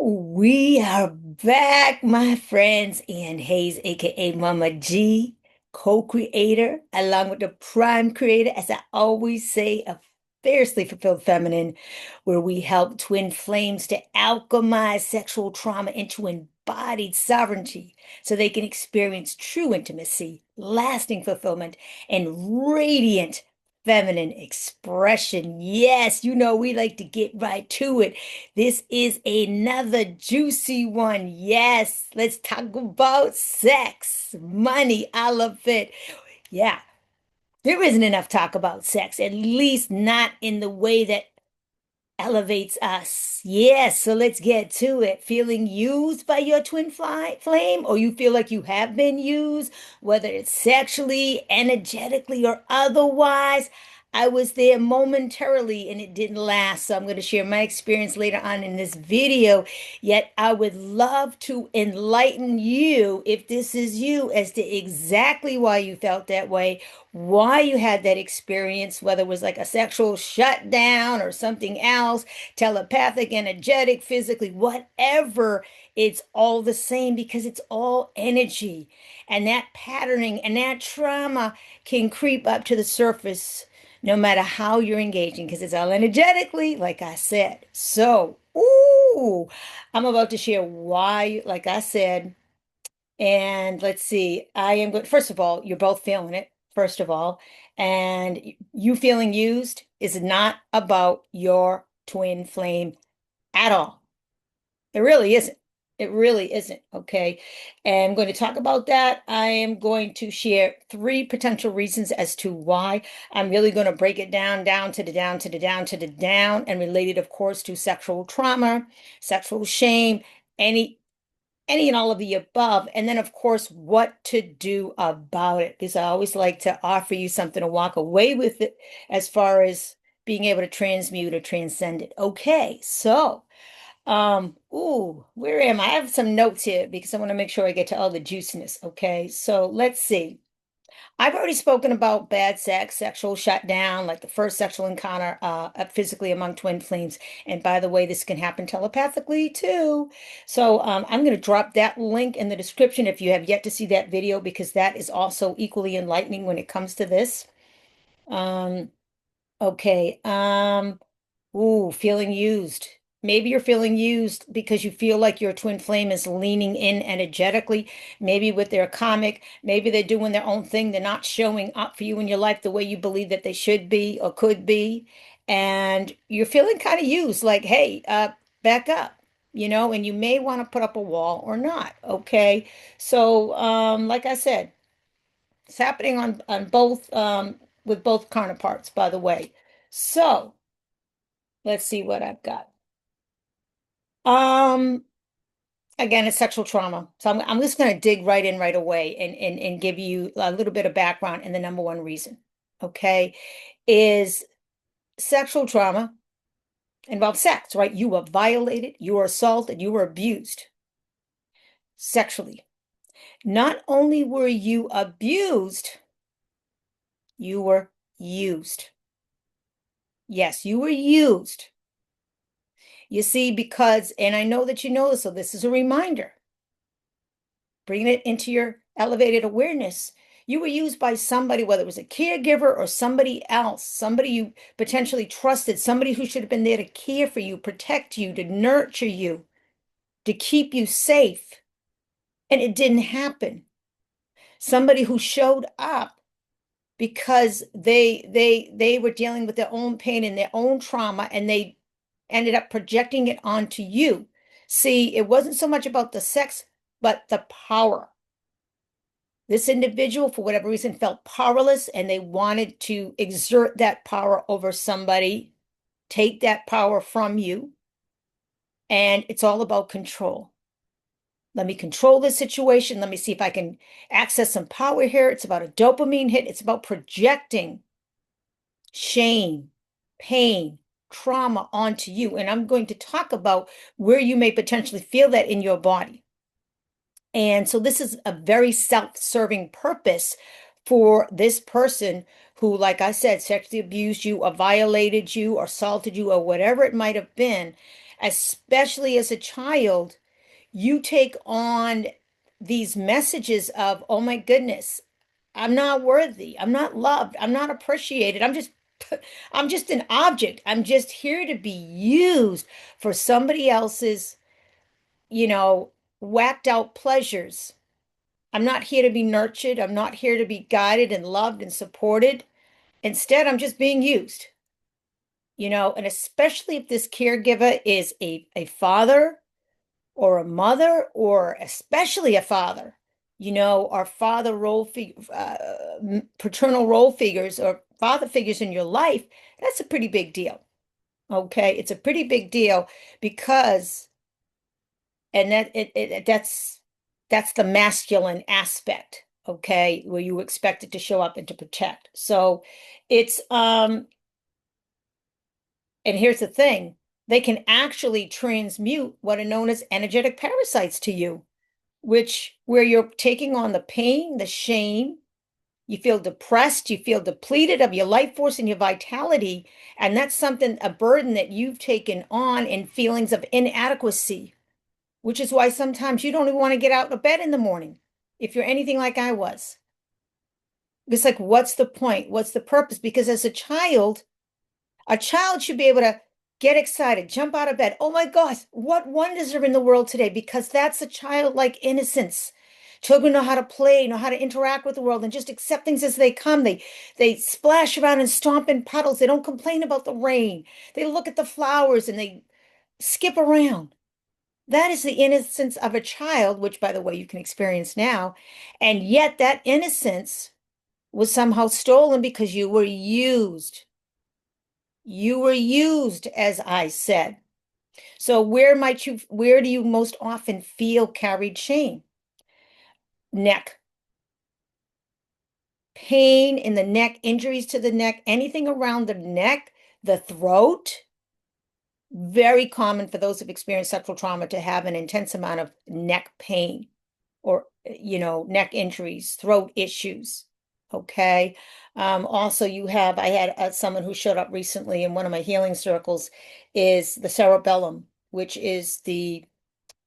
We are back, my friends. Ian Hayes, aka Mama G, co-creator, along with the prime creator, as I always say, of Fiercely Fulfilled Feminine, where we help twin flames to alchemize sexual trauma into embodied sovereignty so they can experience true intimacy, lasting fulfillment, and radiant feminine expression. Yes, we like to get right to it. This is another juicy one. Yes, let's talk about sex, money. I love it. Yeah, there isn't enough talk about sex, at least not in the way that elevates us. Yes, so let's get to it. Feeling used by your twin flame, or you feel like you have been used, whether it's sexually, energetically, or otherwise. I was there momentarily and it didn't last. So I'm going to share my experience later on in this video. Yet I would love to enlighten you, if this is you, as to exactly why you felt that way, why you had that experience, whether it was like a sexual shutdown or something else, telepathic, energetic, physically, whatever. It's all the same because it's all energy. And that patterning and that trauma can creep up to the surface no matter how you're engaging, because it's all energetically, like I said. So, I'm about to share why, like I said, and let's see, I am good. First of all, you're both feeling it, first of all. And you feeling used is not about your twin flame at all. It really isn't. It really isn't. Okay. And I'm going to talk about that. I am going to share three potential reasons as to why. I'm really going to break it down to the down, to the down, to the down, and related, of course, to sexual trauma, sexual shame, any and all of the above. And then, of course, what to do about it. Because I always like to offer you something to walk away with it as far as being able to transmute or transcend it. Okay, so where am I? I have some notes here because I want to make sure I get to all the juiciness. Okay, so let's see. I've already spoken about bad sex, sexual shutdown, like the first sexual encounter physically among twin flames. And by the way, this can happen telepathically too. So I'm going to drop that link in the description if you have yet to see that video, because that is also equally enlightening when it comes to this. Um, okay. Feeling used. Maybe you're feeling used because you feel like your twin flame is leaning in energetically, maybe with their comic, maybe they're doing their own thing. They're not showing up for you in your life the way you believe that they should be or could be. And you're feeling kind of used, like, hey, back up, and you may want to put up a wall or not. Okay. So, like I said, it's happening on both, with both counterparts, by the way. So, let's see what I've got. Um, Again, it's sexual trauma. So I'm just going to dig right in right away and give you a little bit of background. And the number one reason, okay, is sexual trauma involves sex, right? You were violated, you were assaulted, you were abused sexually. Not only were you abused, you were used. Yes, you were used. You see, because, and I know that you know this, so this is a reminder, bringing it into your elevated awareness. You were used by somebody, whether it was a caregiver or somebody else, somebody you potentially trusted, somebody who should have been there to care for you, protect you, to nurture you, to keep you safe. And it didn't happen. Somebody who showed up because they were dealing with their own pain and their own trauma, and they ended up projecting it onto you. See, it wasn't so much about the sex, but the power. This individual, for whatever reason, felt powerless and they wanted to exert that power over somebody, take that power from you. And it's all about control. Let me control this situation. Let me see if I can access some power here. It's about a dopamine hit. It's about projecting shame, pain, trauma onto you. And I'm going to talk about where you may potentially feel that in your body. And so this is a very self-serving purpose for this person who, like I said, sexually abused you or violated you or assaulted you or whatever it might have been, especially as a child, you take on these messages of, oh my goodness, I'm not worthy. I'm not loved. I'm not appreciated. I'm just an object. I'm just here to be used for somebody else's, you know, whacked out pleasures. I'm not here to be nurtured. I'm not here to be guided and loved and supported. Instead, I'm just being used, and especially if this caregiver is a father or a mother, or especially a father, or father paternal role figures or father figures in your life, that's a pretty big deal. Okay, it's a pretty big deal because, and that's the masculine aspect, okay, where you expect it to show up and to protect. So it's and here's the thing, they can actually transmute what are known as energetic parasites to you, which where you're taking on the pain, the shame, you feel depressed, you feel depleted of your life force and your vitality, and that's something, a burden that you've taken on, and feelings of inadequacy, which is why sometimes you don't even want to get out of bed in the morning if you're anything like I was. It's like, what's the point? What's the purpose? Because as a child should be able to get excited, jump out of bed. Oh my gosh, what wonders are in the world today? Because that's a childlike innocence. Children know how to play, know how to interact with the world, and just accept things as they come. They splash around and stomp in puddles. They don't complain about the rain. They look at the flowers and they skip around. That is the innocence of a child, which, by the way, you can experience now. And yet that innocence was somehow stolen because you were used. You were used, as I said. So where do you most often feel carried shame? Neck. Pain in the neck, injuries to the neck, anything around the neck, the throat. Very common for those who've experienced sexual trauma to have an intense amount of neck pain or, neck injuries, throat issues. Okay. Also, I had someone who showed up recently in one of my healing circles, is the cerebellum, which is the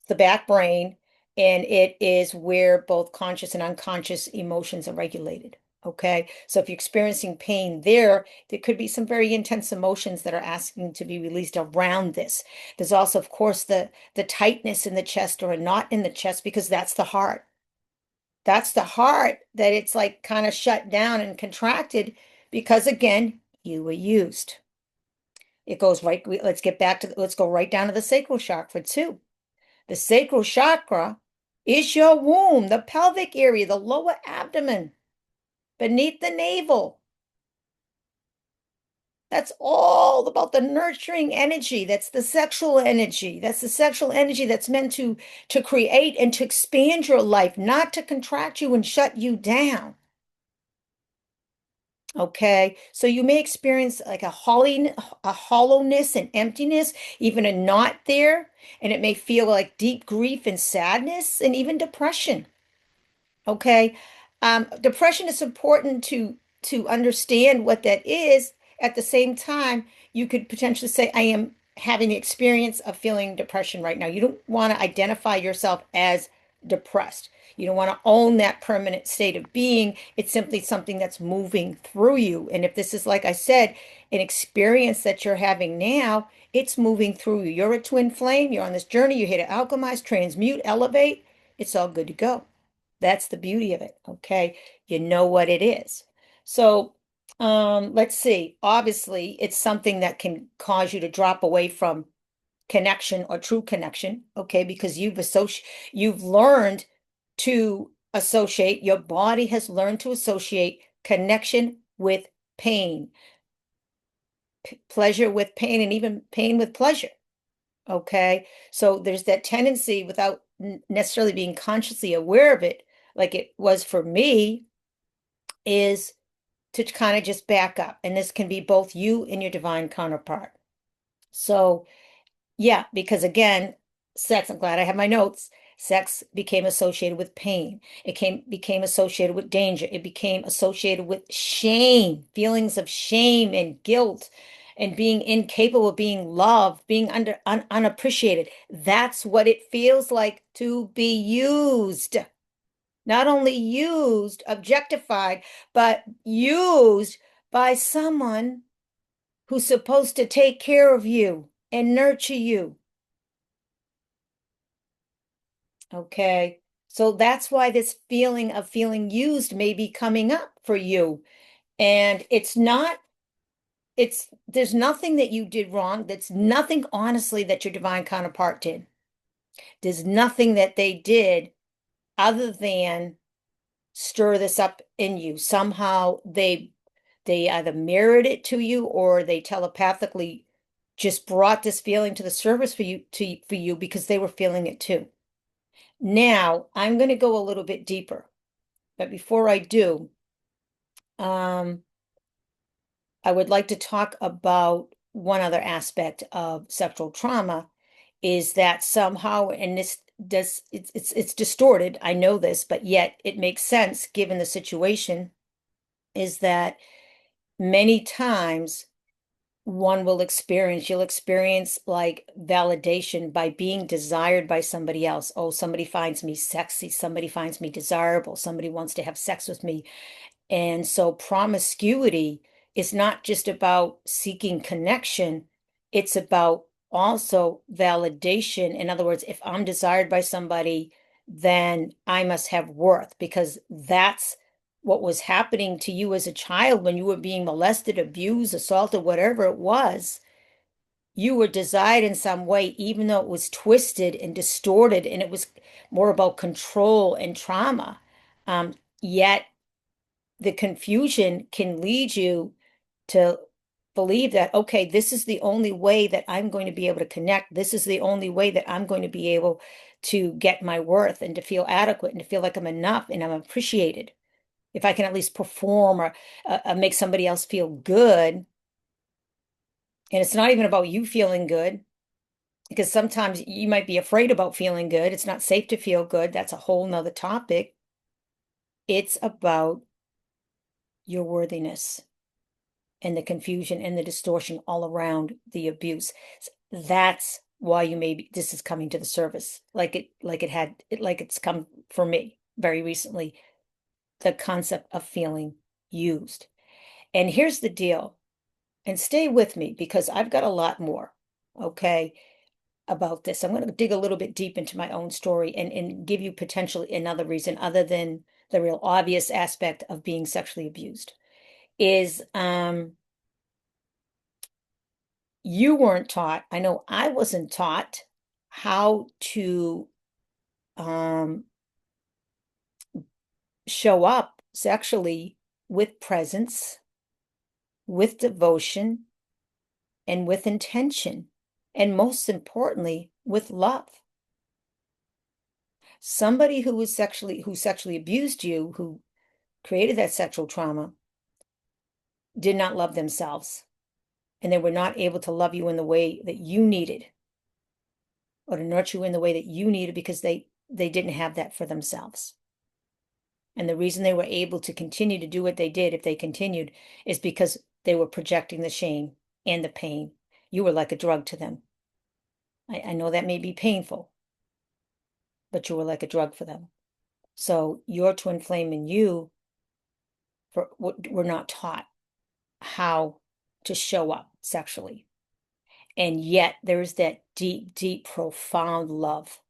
back brain, and it is where both conscious and unconscious emotions are regulated. Okay, so if you're experiencing pain there could be some very intense emotions that are asking to be released around this. There's also, of course, the tightness in the chest or a knot in the chest, because that's the heart. That's the heart, that it's like kind of shut down and contracted because, again, you were used. It goes right, let's go right down to the sacral chakra too. The sacral chakra is your womb, the pelvic area, the lower abdomen, beneath the navel. That's all about the nurturing energy. That's the sexual energy. That's the sexual energy that's meant to create and to expand your life, not to contract you and shut you down. Okay, so you may experience like a hollowness and emptiness, even a knot there, and it may feel like deep grief and sadness and even depression. Okay. Depression is important to understand what that is. At the same time, you could potentially say, I am having the experience of feeling depression right now. You don't want to identify yourself as depressed. You don't want to own that permanent state of being. It's simply something that's moving through you. And if this is, like I said, an experience that you're having now, it's moving through you. You're a twin flame. You're on this journey. You're here to alchemize, transmute, elevate. It's all good to go. That's the beauty of it. Okay. You know what it is. So, let's see. Obviously, it's something that can cause you to drop away from connection or true connection. Okay. Because you've learned to associate, your body has learned to associate connection with pain, pleasure with pain, and even pain with pleasure. Okay. So there's that tendency, without necessarily being consciously aware of it, like it was for me, is to kind of just back up. And this can be both you and your divine counterpart. So, yeah, because again, sex, I'm glad I have my notes. Sex became associated with pain. Became associated with danger. It became associated with shame, feelings of shame and guilt, and being incapable of being loved, being unappreciated. That's what it feels like to be used. Not only used, objectified, but used by someone who's supposed to take care of you and nurture you. Okay. So that's why this feeling of feeling used may be coming up for you. And there's nothing that you did wrong. That's nothing, honestly, that your divine counterpart did. There's nothing that they did other than stir this up in you. Somehow they either mirrored it to you or they telepathically just brought this feeling to the surface for you because they were feeling it too. Now, I'm going to go a little bit deeper, but before I do, I would like to talk about one other aspect of sexual trauma is that somehow, and it's distorted, I know this, but yet it makes sense given the situation, is that many times you'll experience like validation by being desired by somebody else. Oh, somebody finds me sexy, somebody finds me desirable, somebody wants to have sex with me. And so promiscuity is not just about seeking connection, it's about also validation. In other words, if I'm desired by somebody, then I must have worth because that's what was happening to you as a child when you were being molested, abused, assaulted, whatever it was. You were desired in some way, even though it was twisted and distorted and it was more about control and trauma. Yet the confusion can lead you to believe that, okay, this is the only way that I'm going to be able to connect. This is the only way that I'm going to be able to get my worth and to feel adequate and to feel like I'm enough and I'm appreciated. If I can at least perform or make somebody else feel good. And it's not even about you feeling good because sometimes you might be afraid about feeling good. It's not safe to feel good. That's a whole nother topic. It's about your worthiness and the confusion and the distortion all around the abuse. That's why this is coming to the surface, like it's come for me very recently, the concept of feeling used. And here's the deal, and stay with me because I've got a lot more, okay, about this. I'm going to dig a little bit deep into my own story and give you potentially another reason other than the real obvious aspect of being sexually abused is you weren't taught, I know I wasn't taught how to show up sexually with presence, with devotion, and with intention, and most importantly, with love. Somebody who sexually abused you, who created that sexual trauma, did not love themselves, and they were not able to love you in the way that you needed, or to nurture you in the way that you needed because they didn't have that for themselves. And the reason they were able to continue to do what they did, if they continued, is because they were projecting the shame and the pain. You were like a drug to them. I know that may be painful, but you were like a drug for them. So your twin flame and you were not taught how to show up sexually. And yet there's that deep, deep, profound love.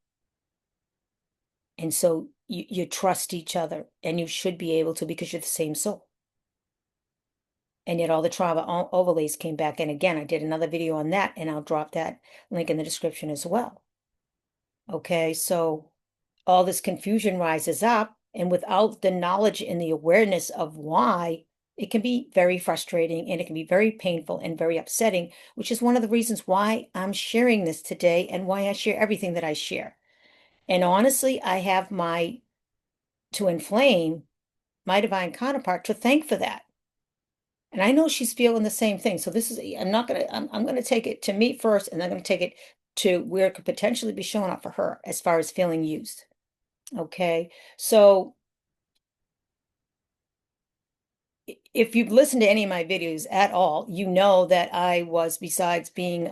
And so you trust each other, and you should be able to because you're the same soul. And yet all the trauma overlays came back. And again, I did another video on that, and I'll drop that link in the description as well. Okay, so all this confusion rises up, and without the knowledge and the awareness of why, it can be very frustrating and it can be very painful and very upsetting, which is one of the reasons why I'm sharing this today and why I share everything that I share. And honestly, I have my twin flame, my divine counterpart, to thank for that. And I know she's feeling the same thing. So this is, I'm not going to, I'm going to take it to me first, and then I'm going to take it to where it could potentially be showing up for her as far as feeling used. Okay. So if you've listened to any of my videos at all, you know that I was, besides being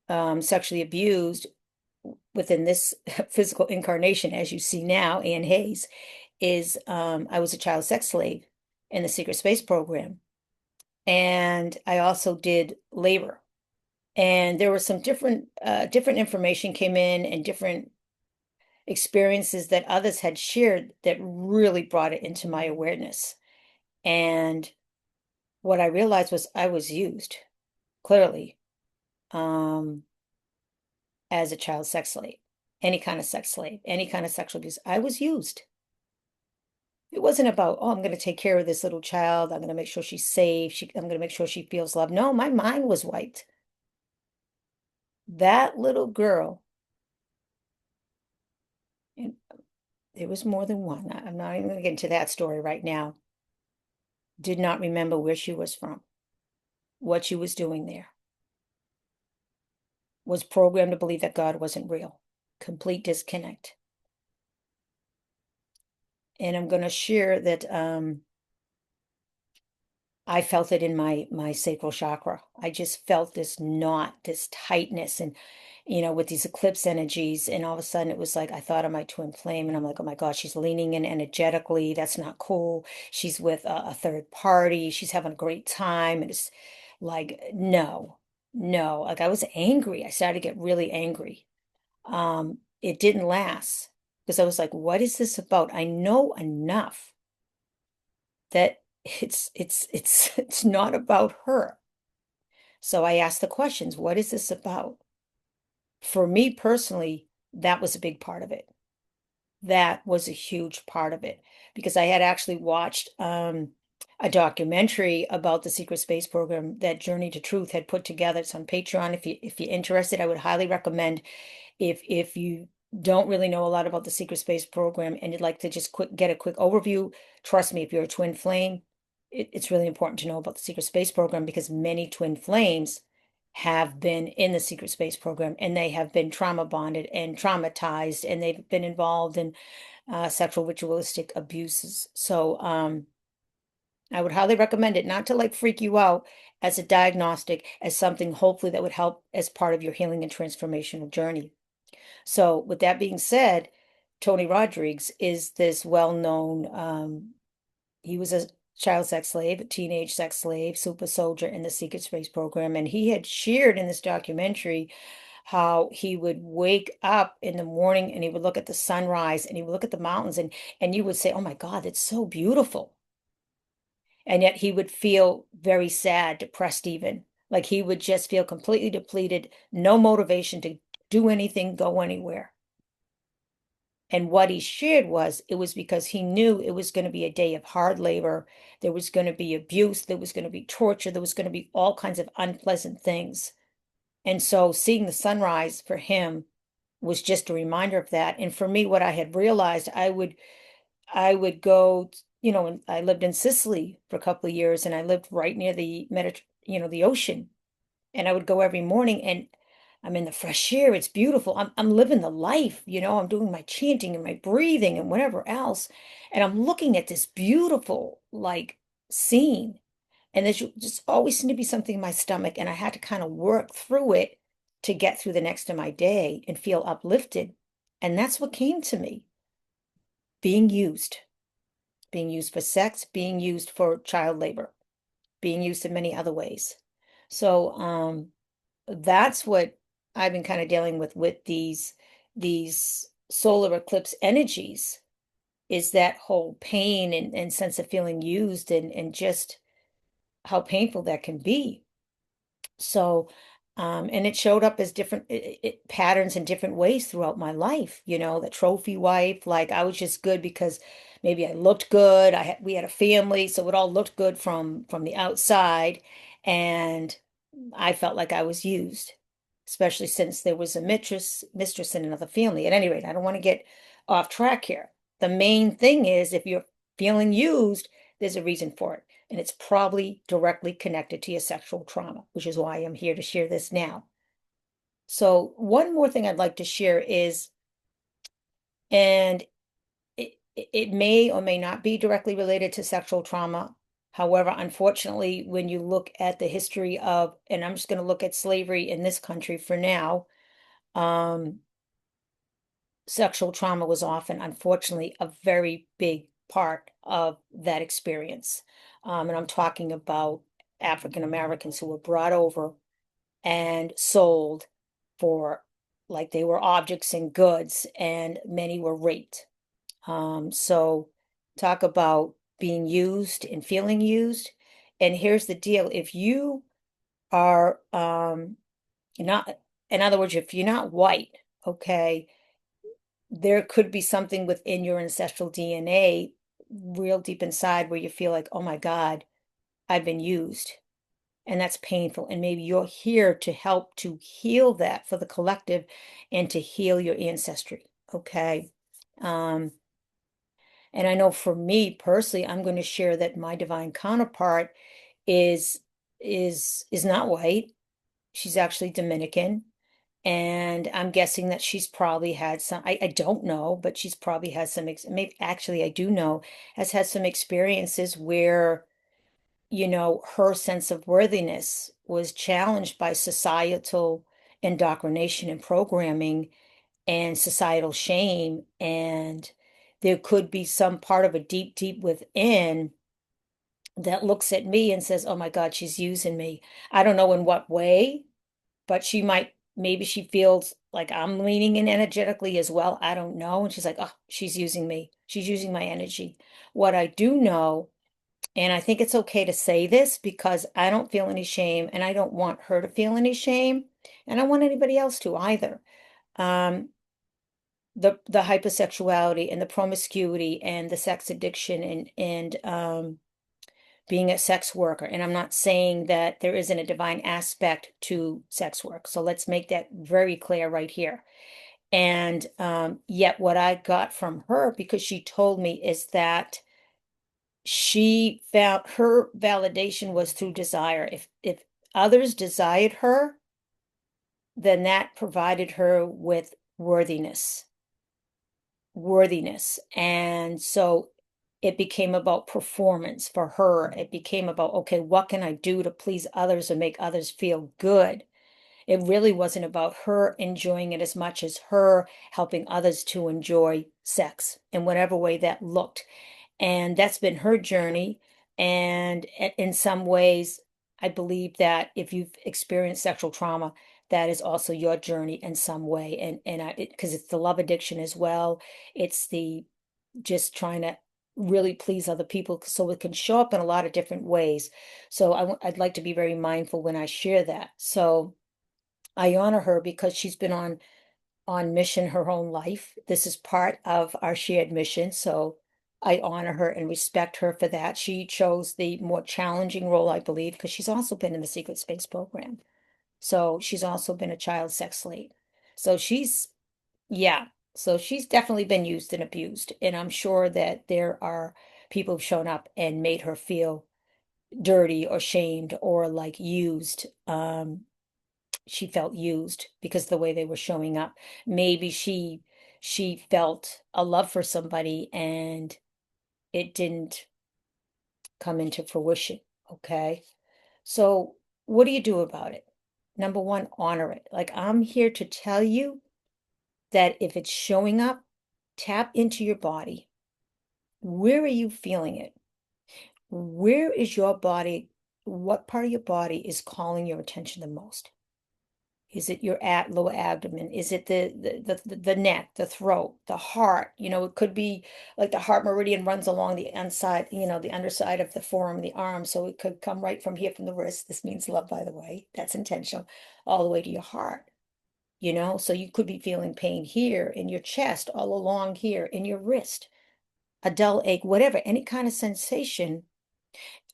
sexually abused within this physical incarnation, as you see now, Ann Hayes, is I was a child sex slave in the secret space program. And I also did labor. And there were some different information came in and different experiences that others had shared that really brought it into my awareness. And what I realized was I was used, clearly, um, as a child sex slave, any kind of sex slave, any kind of sexual abuse. I was used. It wasn't about, oh, I'm going to take care of this little child. I'm going to make sure she's safe. I'm going to make sure she feels loved. No, my mind was wiped. That little girl, and there was more than one. I'm not even going to get into that story right now, did not remember where she was from, what she was doing there, was programmed to believe that God wasn't real. Complete disconnect. And I'm going to share that I felt it in my sacral chakra. I just felt this knot, this tightness, and with these eclipse energies. And all of a sudden, it was like I thought of my twin flame, and I'm like, oh my God, she's leaning in energetically. That's not cool. She's with a third party. She's having a great time, and it's like, no, no. Like I was angry. I started to get really angry. It didn't last because I was like, what is this about? I know enough that it's not about her. So I asked the questions, what is this about? For me personally, that was a big part of it. That was a huge part of it because I had actually watched a documentary about the secret space program that Journey to Truth had put together. It's on Patreon. If you're interested, I would highly recommend, if you don't really know a lot about the secret space program and you'd like to just get a quick overview. Trust me, if you're a twin flame, it's really important to know about the secret space program because many twin flames have been in the secret space program and they have been trauma bonded and traumatized and they've been involved in sexual ritualistic abuses. So I would highly recommend it, not to like freak you out, as a diagnostic, as something hopefully that would help as part of your healing and transformational journey. So with that being said, Tony Rodrigues is this well-known, he was a child sex slave, a teenage sex slave, super soldier in the secret space program. And he had shared in this documentary how he would wake up in the morning and he would look at the sunrise and he would look at the mountains and you would say, oh my God, it's so beautiful. And yet he would feel very sad, depressed even. Like he would just feel completely depleted, no motivation to do anything, go anywhere. And what he shared was it was because he knew it was going to be a day of hard labor. There was going to be abuse. There was going to be torture. There was going to be all kinds of unpleasant things. And so seeing the sunrise for him was just a reminder of that. And for me, what I had realized, I would go, and I lived in Sicily for a couple of years and I lived right near the the ocean. And I would go every morning and I'm in the fresh air. It's beautiful. I'm living the life, I'm doing my chanting and my breathing and whatever else. And I'm looking at this beautiful like scene. And there's just always seemed to be something in my stomach. And I had to kind of work through it to get through the next of my day and feel uplifted. And that's what came to me. Being used for sex, being used for child labor, being used in many other ways. So that's what I've been kind of dealing with these solar eclipse energies, is that whole pain and sense of feeling used and just how painful that can be. So, and it showed up as different patterns in different ways throughout my life. The trophy wife, like I was just good because maybe I looked good. We had a family, so it all looked good from the outside, and I felt like I was used, especially since there was a mistress in another family. At any rate, I don't want to get off track here. The main thing is if you're feeling used, there's a reason for it. And it's probably directly connected to your sexual trauma, which is why I'm here to share this now. So one more thing I'd like to share is, and it may or may not be directly related to sexual trauma. However, unfortunately, when you look at the history of, and I'm just going to look at slavery in this country for now, um, sexual trauma was often, unfortunately, a very big part of that experience. And I'm talking about African Americans who were brought over and sold for like they were objects and goods, and many were raped. So talk about being used and feeling used. And here's the deal. If you are not, in other words, if you're not white, okay, there could be something within your ancestral DNA real deep inside where you feel like, oh my God, I've been used. And that's painful. And maybe you're here to help to heal that for the collective and to heal your ancestry. Okay. Um, and I know for me personally, I'm going to share that my divine counterpart is is not white. She's actually Dominican. And I'm guessing that she's probably had some, I don't know, but she's probably had some, maybe actually I do know, has had some experiences where, her sense of worthiness was challenged by societal indoctrination and programming and societal shame. And there could be some part of a deep, deep within that looks at me and says, oh my God, she's using me. I don't know in what way, but she might, maybe she feels like I'm leaning in energetically as well. I don't know. And she's like, oh, she's using me. She's using my energy. What I do know, and I think it's okay to say this because I don't feel any shame and I don't want her to feel any shame. And I don't want anybody else to either. Um, the hypersexuality and the promiscuity and the sex addiction and being a sex worker. And I'm not saying that there isn't a divine aspect to sex work. So let's make that very clear right here. And yet what I got from her, because she told me, is that she found her validation was through desire. If others desired her, then that provided her with worthiness. And so it became about performance for her. It became about, okay, what can I do to please others and make others feel good? It really wasn't about her enjoying it as much as her helping others to enjoy sex in whatever way that looked. And that's been her journey. And in some ways, I believe that if you've experienced sexual trauma, that is also your journey in some way. And I, because it's the love addiction as well. It's the just trying to really please other people so it can show up in a lot of different ways. So I'd like to be very mindful when I share that. So I honor her because she's been on mission her own life. This is part of our shared mission. So I honor her and respect her for that. She chose the more challenging role, I believe, because she's also been in the Secret Space program. So she's also been a child sex slave. So yeah. So she's definitely been used and abused. And I'm sure that there are people who've shown up and made her feel dirty or shamed or like used. She felt used because the way they were showing up. Maybe she felt a love for somebody and it didn't come into fruition. Okay. So what do you do about it? Number one, honor it. Like I'm here to tell you that if it's showing up, tap into your body. Where are you feeling it? Where is your body? What part of your body is calling your attention the most? Is it your lower abdomen? Is it the neck, the throat, the heart? It could be like the heart meridian runs along the inside, the underside of the forearm, the arm. So it could come right from here from the wrist. This means love, by the way. That's intentional, all the way to your heart. So you could be feeling pain here in your chest, all along here in your wrist, a dull ache, whatever, any kind of sensation.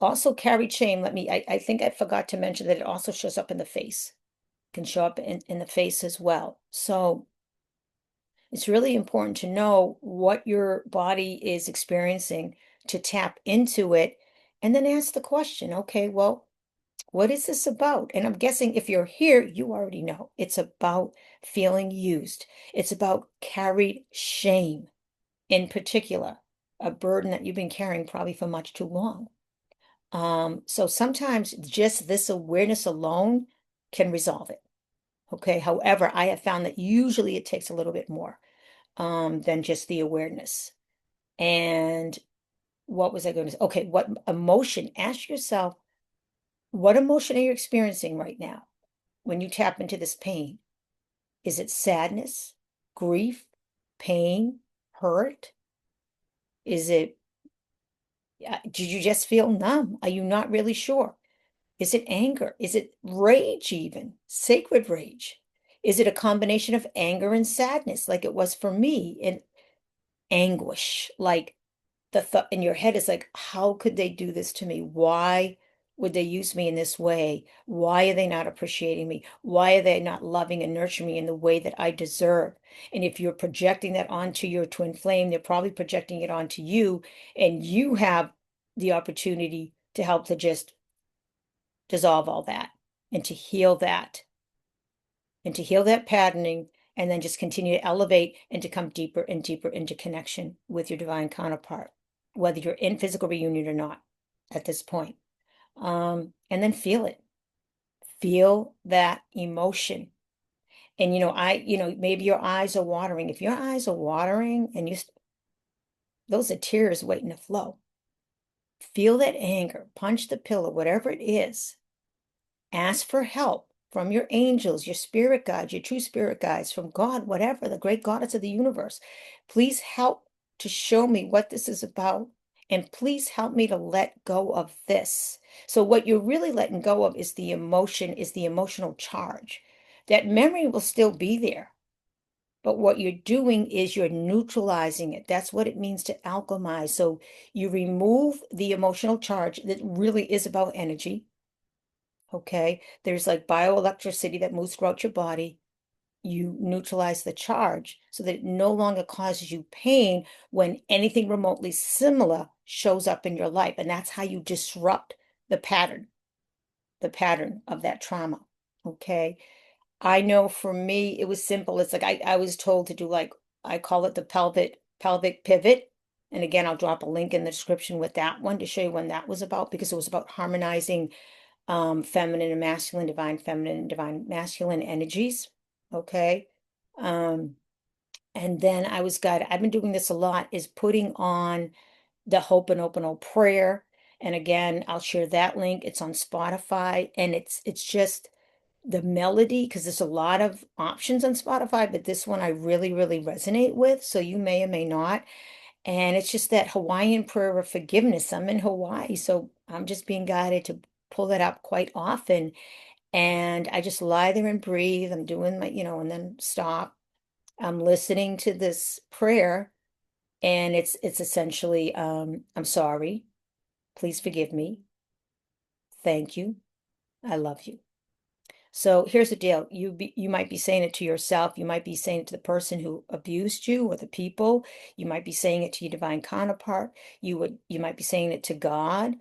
Also carried shame. I think I forgot to mention that it also shows up in the face, can show up in the face as well. So it's really important to know what your body is experiencing to tap into it and then ask the question, okay, well, What is this about? And I'm guessing if you're here, you already know. It's about feeling used. It's about carried shame in particular, a burden that you've been carrying probably for much too long. So sometimes just this awareness alone can resolve it. Okay. However, I have found that usually it takes a little bit more than just the awareness. And what was I going to say? Okay, what emotion? Ask yourself, what emotion are you experiencing right now when you tap into this pain? Is it sadness, grief, pain, hurt? Is it, did you just feel numb? Are you not really sure? Is it anger? Is it rage, even sacred rage? Is it a combination of anger and sadness, like it was for me, and anguish? Like the thought in your head is like, how could they do this to me? Why would they use me in this way? Why are they not appreciating me? Why are they not loving and nurturing me in the way that I deserve? And if you're projecting that onto your twin flame, they're probably projecting it onto you, and you have the opportunity to help to just dissolve all that and to heal that and to heal that patterning, and then just continue to elevate and to come deeper and deeper into connection with your divine counterpart, whether you're in physical reunion or not at this point. And then feel it, feel that emotion. And, maybe your eyes are watering. If your eyes are watering and those are tears waiting to flow, feel that anger, punch the pillow, whatever it is. Ask for help from your angels, your spirit guides, your true spirit guides, from God, whatever, the great goddess of the universe. Please help to show me what this is about. And please help me to let go of this. So what you're really letting go of is the emotion, is the emotional charge. That memory will still be there. But what you're doing is you're neutralizing it. That's what it means to alchemize. So you remove the emotional charge that really is about energy. Okay, there's like bioelectricity that moves throughout your body. You neutralize the charge so that it no longer causes you pain when anything remotely similar shows up in your life. And that's how you disrupt the pattern of that trauma. Okay. I know for me, it was simple. It's like I was told to do, like, I call it the pelvic pivot. And again, I'll drop a link in the description with that one to show you when that was about, because it was about harmonizing feminine and masculine, divine feminine and divine masculine energies. Okay. And then I've been doing this a lot, is putting on the Ho'oponopono prayer. And again, I'll share that link. It's on Spotify, and it's just the melody, because there's a lot of options on Spotify, but this one I really, really resonate with. So you may or may not. And it's just that Hawaiian prayer of forgiveness. I'm in Hawaii, so I'm just being guided to pull that up quite often. And I just lie there and breathe. I'm doing my, and then stop. I'm listening to this prayer, and it's essentially, I'm sorry. Please forgive me. Thank you. I love you. So here's the deal. You might be saying it to yourself. You might be saying it to the person who abused you, or the people. You might be saying it to your divine counterpart. You might be saying it to God.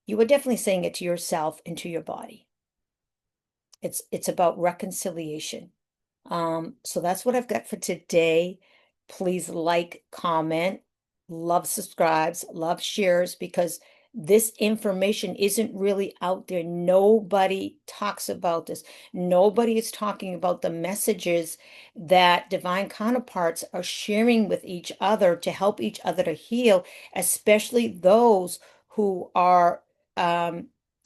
You are definitely saying it to yourself and to your body. It's about reconciliation. So that's what I've got for today. Please like, comment, love subscribes, love shares, because this information isn't really out there. Nobody talks about this. Nobody is talking about the messages that divine counterparts are sharing with each other to help each other to heal, especially those who are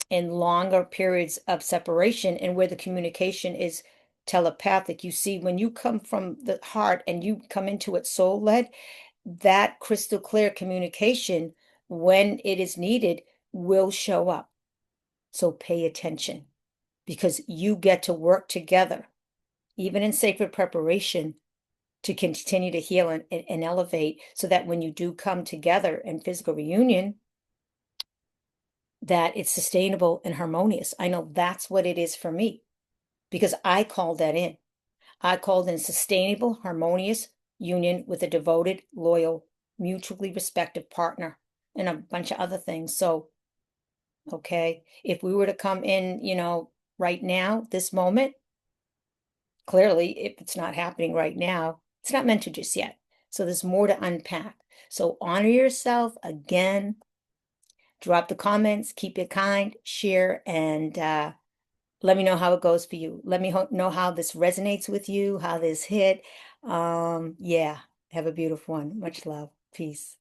in longer periods of separation, and where the communication is telepathic. You see, when you come from the heart and you come into it soul led, that crystal clear communication, when it is needed, will show up. So pay attention, because you get to work together, even in sacred preparation, to continue to heal and elevate, so that when you do come together in physical reunion, that it's sustainable and harmonious. I know that's what it is for me, because I called that in. I called in sustainable, harmonious union with a devoted, loyal, mutually respected partner, and a bunch of other things. So Okay. If we were to come in, right now, this moment, clearly, if it's not happening right now, it's not meant to just yet. So there's more to unpack. So honor yourself again. Drop the comments, keep it kind, share, and let me know how it goes for you. Let me know how this resonates with you, how this hit. Yeah, have a beautiful one. Much love. Peace.